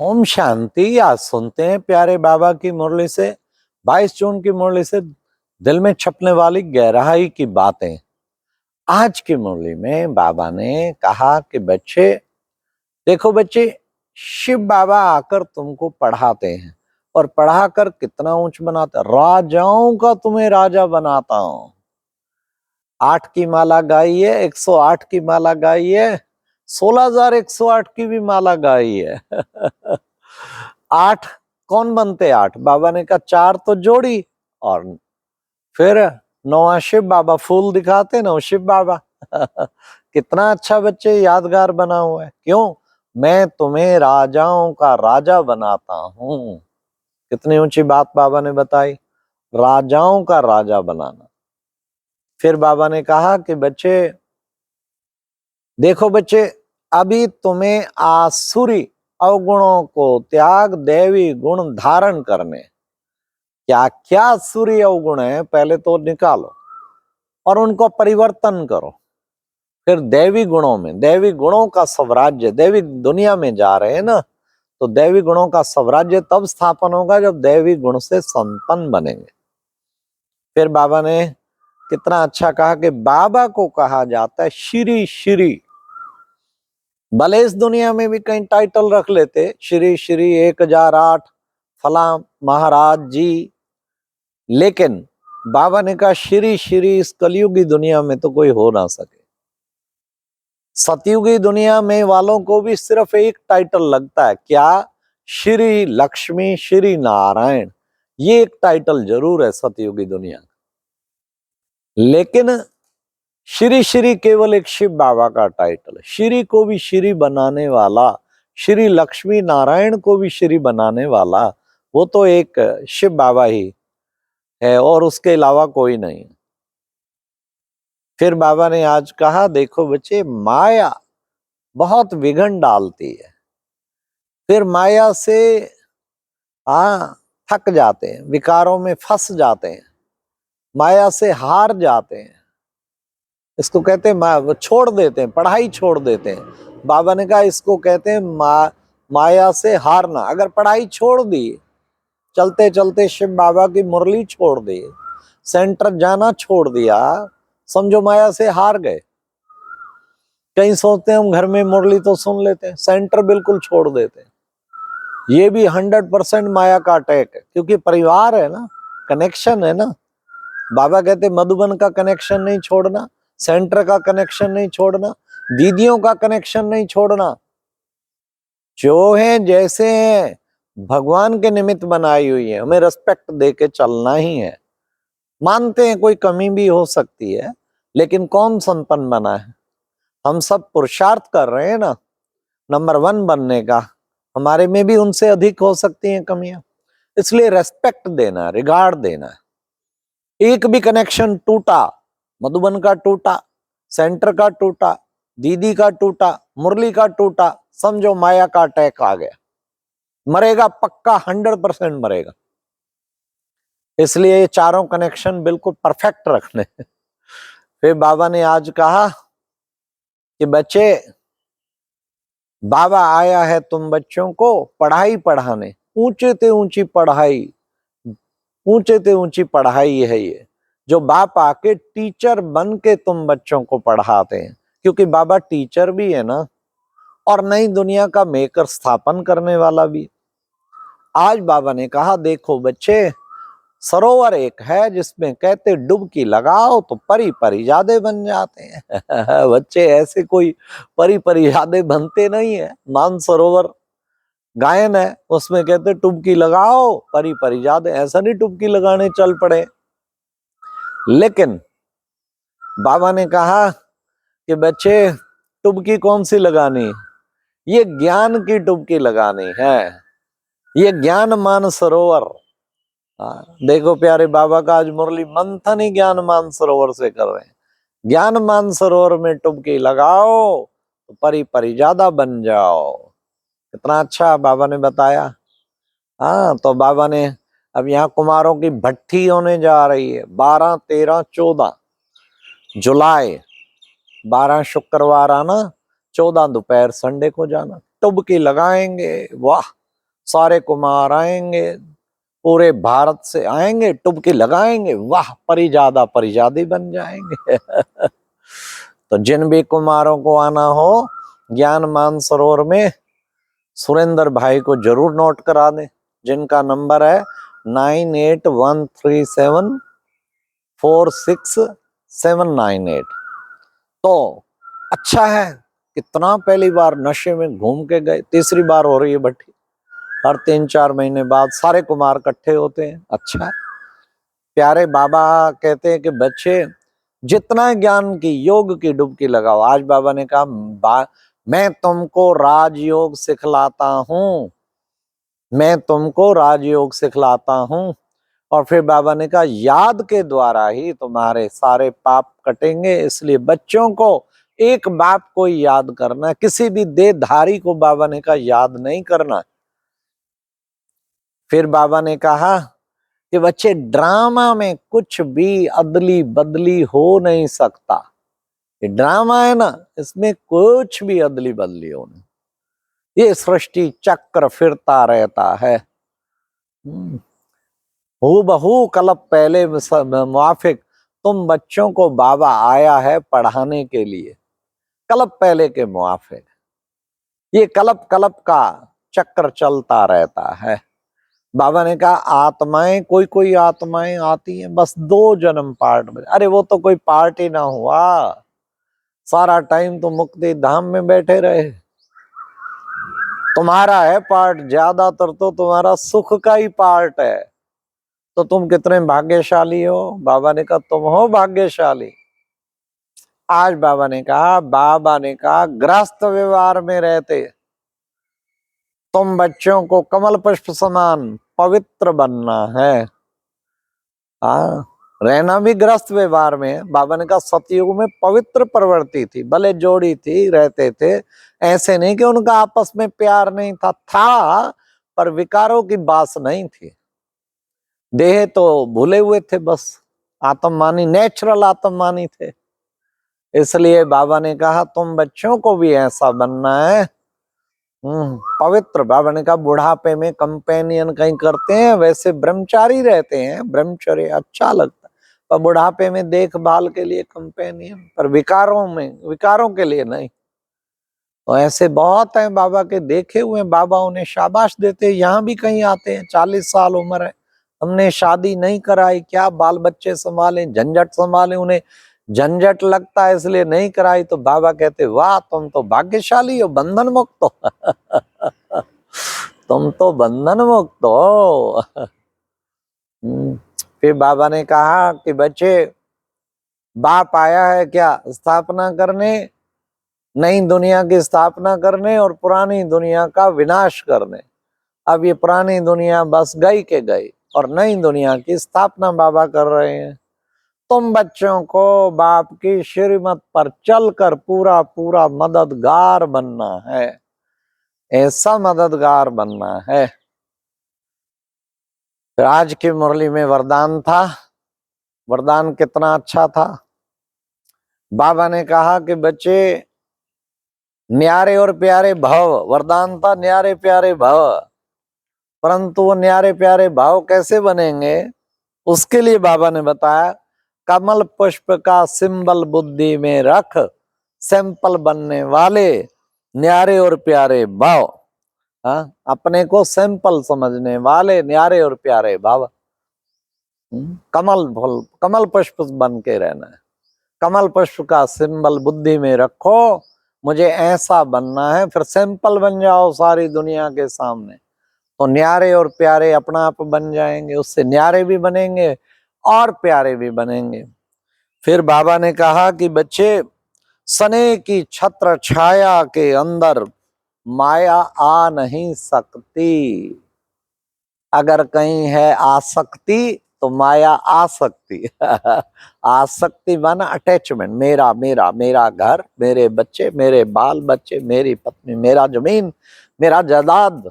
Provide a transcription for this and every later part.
ओम शांति। आज सुनते हैं प्यारे बाबा की मुरली से 22 जून की मुरली से दिल में छपने वाली गहराई की बातें। आज की मुरली में बाबा ने कहा कि बच्चे देखो, बच्चे शिव बाबा आकर तुमको पढ़ाते हैं और पढ़ाकर कितना ऊंच बनाते हैं। राजाओं का तुम्हें राजा बनाता हूं। 8 की माला गाई है, 108 की माला गाई है, 16,108 की भी माला गाई है। 8 कौन बनते? 8 बाबा ने कहा 4 तो जोड़ी और फिर 9वां शिव बाबा। फूल दिखाते ना शिव बाबा। कितना अच्छा बच्चे यादगार बना हुआ है। क्यों? मैं तुम्हें राजाओं का राजा बनाता हूं। कितनी ऊंची बात बाबा ने बताई, राजाओं का राजा बनाना। फिर बाबा ने कहा कि बच्चे देखो, बच्चे अभी तुम्हें आसुरी अवगुणों को त्याग दैवी गुण धारण करने। क्या क्या आसुरी अवगुण है पहले तो निकालो और उनको परिवर्तन करो। फिर दैवी गुणों में, दैवी गुणों का स्वराज्य, दैवी दुनिया में जा रहे हैं ना, तो दैवी गुणों का स्वराज्य तब स्थापन होगा जब दैवी गुण से संपन्न बनेंगे। फिर बाबा ने कितना अच्छा कहा कि बाबा को कहा जाता है श्री श्री। भले इस दुनिया में भी कहीं टाइटल रख लेते, श्री श्री 1008 फला महाराज जी, लेकिन बाबा ने कहा श्री श्री इस कलयुगी दुनिया में तो कोई हो ना सके। सतयुगी दुनिया में वालों को भी सिर्फ एक टाइटल लगता है, क्या? श्री लक्ष्मी श्री नारायण। ये एक टाइटल जरूर है सतयुगी दुनिया का, लेकिन श्री श्री केवल एक शिव बाबा का टाइटल है। श्री को भी श्री बनाने वाला, श्री लक्ष्मी नारायण को भी श्री बनाने वाला, वो तो एक शिव बाबा ही है और उसके अलावा कोई नहीं। फिर बाबा ने आज कहा देखो बच्चे, माया बहुत विघन डालती है। फिर माया से थक जाते हैं, विकारों में फंस जाते हैं, माया से हार जाते हैं। इसको कहते हैं छोड़ देते हैं, पढ़ाई छोड़ देते हैं। बाबा ने कहा इसको कहते हैं माया से हारना। अगर पढ़ाई छोड़ दी, चलते चलते शिव बाबा की मुरली छोड़ दी, सेंटर जाना छोड़ दिया, समझो माया से हार गए। कहीं सोचते हैं हम घर में मुरली तो सुन लेते हैं, सेंटर बिल्कुल छोड़ देते हैं। ये भी 100% माया का अटैक है, क्योंकि परिवार है ना, कनेक्शन है ना। बाबा कहते मधुबन का कनेक्शन नहीं छोड़ना, सेंटर का कनेक्शन नहीं छोड़ना, दीदियों का कनेक्शन नहीं छोड़ना। जो है जैसे हैं भगवान के निमित्त बनाई हुई है, हमें रिस्पेक्ट दे के चलना ही है। मानते हैं कोई कमी भी हो सकती है, लेकिन कौन संपन्न बना है? हम सब पुरुषार्थ कर रहे हैं ना नंबर 1 बनने का। हमारे में भी उनसे अधिक हो सकती हैं कमियां, इसलिए रेस्पेक्ट देना, रिगार्ड देना। एक भी कनेक्शन टूटा, मधुबन का टूटा, सेंटर का टूटा, दीदी का टूटा, मुरली का टूटा, समझो माया का अटैक आ गया। मरेगा पक्का, 100% मरेगा। इसलिए ये चारों कनेक्शन बिल्कुल परफेक्ट रखने। फिर बाबा ने आज कहा कि बच्चे, बाबा आया है तुम बच्चों को पढ़ाई पढ़ाने। ऊंचे ते ऊंची पढ़ाई, ऊंचे ते ऊंची पढ़ाई है ये, जो बाप आके टीचर बन के तुम बच्चों को पढ़ाते हैं। क्योंकि बाबा टीचर भी है ना, और नई दुनिया का मेकर स्थापन करने वाला भी। आज बाबा ने कहा देखो बच्चे, सरोवर एक है जिसमें कहते डुबकी लगाओ तो परी परिजादे बन जाते हैं। बच्चे ऐसे कोई परी परिजादे बनते नहीं है। मानसरोवर गायन है, उसमें कहते डुबकी लगाओ परी परिजादे। ऐसा नहीं डुबकी लगाने चल पड़े। लेकिन बाबा ने कहा कि बच्चे डुबकी कौन सी लगानी? ये ज्ञान की डुबकी लगानी है, ये ज्ञान मान सरोवर। देखो प्यारे बाबा का आज मुरली मंथन ही ज्ञान मान सरोवर से कर रहे हैं। ज्ञान मान सरोवर में डुबकी लगाओ तो परी परिजादा बन जाओ। कितना अच्छा बाबा ने बताया। तो बाबा ने अब यहाँ कुमारों की भट्ठी होने जा रही है 12, 13, 14 जुलाई। 12 शुक्रवार आना, 14 दोपहर संडे को जाना। डुबकी लगाएंगे, वाह सारे कुमार आएंगे, पूरे भारत से आएंगे, टुबकी लगाएंगे, वाह परिजादा परिजादी बन जाएंगे। तो जिन भी कुमारों को आना हो ज्ञान मानसरोवर में सुरेंद्र भाई को जरूर नोट करा दें, जिनका नंबर है 9813746798। तो अच्छा है, कितना पहली बार नशे में घूम के गए, तीसरी बार हो रही है भट्टी, हर 3-4 महीने बाद सारे कुमार इकट्ठे होते हैं। अच्छा, प्यारे बाबा कहते हैं कि बच्चे जितना ज्ञान की योग की डुबकी लगाओ। आज बाबा ने कहा मैं तुमको राजयोग सिखलाता हूं, मैं तुमको राजयोग सिखलाता हूं। और फिर बाबा ने कहा याद के द्वारा ही तुम्हारे सारे पाप कटेंगे, इसलिए बच्चों को एक बाप को ही याद करना, किसी भी देहधारी को बाबा ने कहा याद नहीं करना। फिर बाबा ने कहा कि बच्चे ड्रामा में कुछ भी अदली बदली हो नहीं सकता। ये ड्रामा है ना, इसमें कुछ भी अदली बदली हो नहीं, ये सृष्टि चक्र फिरता रहता है। हूबहू कल्प पहले मुआफिक तुम बच्चों को बाबा आया है पढ़ाने के लिए, कल्प पहले के मुआफिक। ये कल्प कल्प का चक्र चलता रहता है। बाबा ने कहा आत्माएं, कोई कोई आत्माएं आती हैं बस 2 जन्म पार्ट में। अरे वो तो कोई पार्ट ही ना हुआ, सारा टाइम तो मुक्ति धाम में बैठे रहे। तुम्हारा है पार्ट, ज्यादातर तो तुम्हारा सुख का ही पार्ट है। तो तुम कितने भाग्यशाली हो। बाबा ने कहा तुम हो भाग्यशाली। आज बाबा ने कहा गृहस्थ व्यवहार में रहते तुम बच्चों को कमल पुष्प समान पवित्र बनना है। हाँ, रहना भी गृहस्थ व्यवहार में है। बाबा ने कहा सतयुग में पवित्र प्रवृत्ति थी, भले जोड़ी थी, रहते थे, ऐसे नहीं कि उनका आपस में प्यार नहीं था, पर विकारों की बास नहीं थी। देह तो भूले हुए थे, बस आत्ममानी, नेचुरल आत्ममानी थे। इसलिए बाबा ने कहा तुम बच्चों को भी ऐसा बनना है, पवित्र। बाबा ने कहा बुढ़ापे में कंपेनियन कहीं करते हैं, वैसे ब्रह्मचारी रहते हैं, ब्रह्मचर्य अच्छा लगता है, पर बुढ़ापे में देखभाल के लिए कंपेनियन, पर विकारों के लिए नहीं। तो ऐसे बहुत हैं बाबा के देखे हुए, बाबा उन्हें शाबाश देते। यहाँ भी कहीं आते हैं, 40 साल उम्र है, हमने शादी नहीं कराई, क्या बाल बच्चे संभाले, झंझट संभाले, उन्हें झंझट लगता है इसलिए नहीं कराई। तो बाबा कहते वाह तुम तो भाग्यशाली हो, बंधन मुक्त हो। तुम तो बंधन मुक्त हो। फिर बाबा ने कहा कि बच्चे बाप आया है क्या स्थापना करने, नई दुनिया की स्थापना करने और पुरानी दुनिया का विनाश करने। अब ये पुरानी दुनिया बस गई के गई और नई दुनिया की स्थापना बाबा कर रहे हैं। तुम बच्चों को बाप की श्रीमत पर चलकर पूरा पूरा मददगार बनना है, ऐसा मददगार बनना है। फिर आज की मुरली में वरदान था, वरदान कितना अच्छा था। बाबा ने कहा कि बच्चे न्यारे और प्यारे भव, वरदान था न्यारे प्यारे भव, परंतु वो न्यारे प्यारे भाव कैसे बनेंगे, उसके लिए बाबा ने बताया कमल पुष्प का सिंबल बुद्धि में रख, सैंपल बनने वाले न्यारे और प्यारे भाव। हाँ, अपने को सैंपल समझने वाले न्यारे और प्यारे भाव। कमल पुष्प बन के रहना है, कमल पुष्प का सिंबल बुद्धि में रखो, मुझे ऐसा बनना है। फिर सैंपल बन जाओ सारी दुनिया के सामने, तो न्यारे और प्यारे अपना आप बन जाएंगे, उससे न्यारे भी बनेंगे और प्यारे भी बनेंगे। फिर बाबा ने कहा कि बच्चे सने की छत्र छाया के अंदर माया आ नहीं सकती। अगर कहीं है आसक्ति तो माया आ सकती। आसक्ति माना अटैचमेंट, मेरा मेरा मेरा घर, मेरे बच्चे, मेरे बाल बच्चे, मेरी पत्नी, मेरा जमीन, मेरा जायदाद,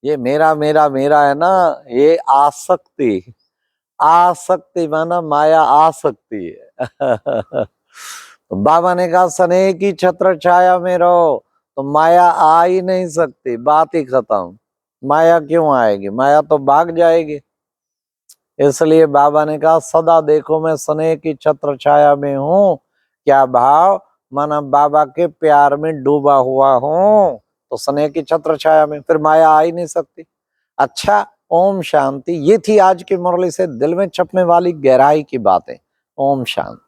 ये मेरा मेरा मेरा है ना, ये आसक्ति। आसक्ति माना माया आ सकती है। तो बाबा ने कहा स्नेह की छत्र छाया में रहो तो माया आ ही नहीं सकती, बात ही खत्म। माया क्यों आएगी, माया तो भाग जाएगी। इसलिए बाबा ने कहा सदा देखो मैं स्नेह की छत्र छाया में हूं। क्या भाव, माना बाबा के प्यार में डूबा हुआ हूं, तो स्नेह की छत्र छाया में फिर माया आ ही नहीं सकती। अच्छा, ओम शांति। ये थी आज की मुरली से दिल में छपने वाली गहराई की बातें। ओम शांति।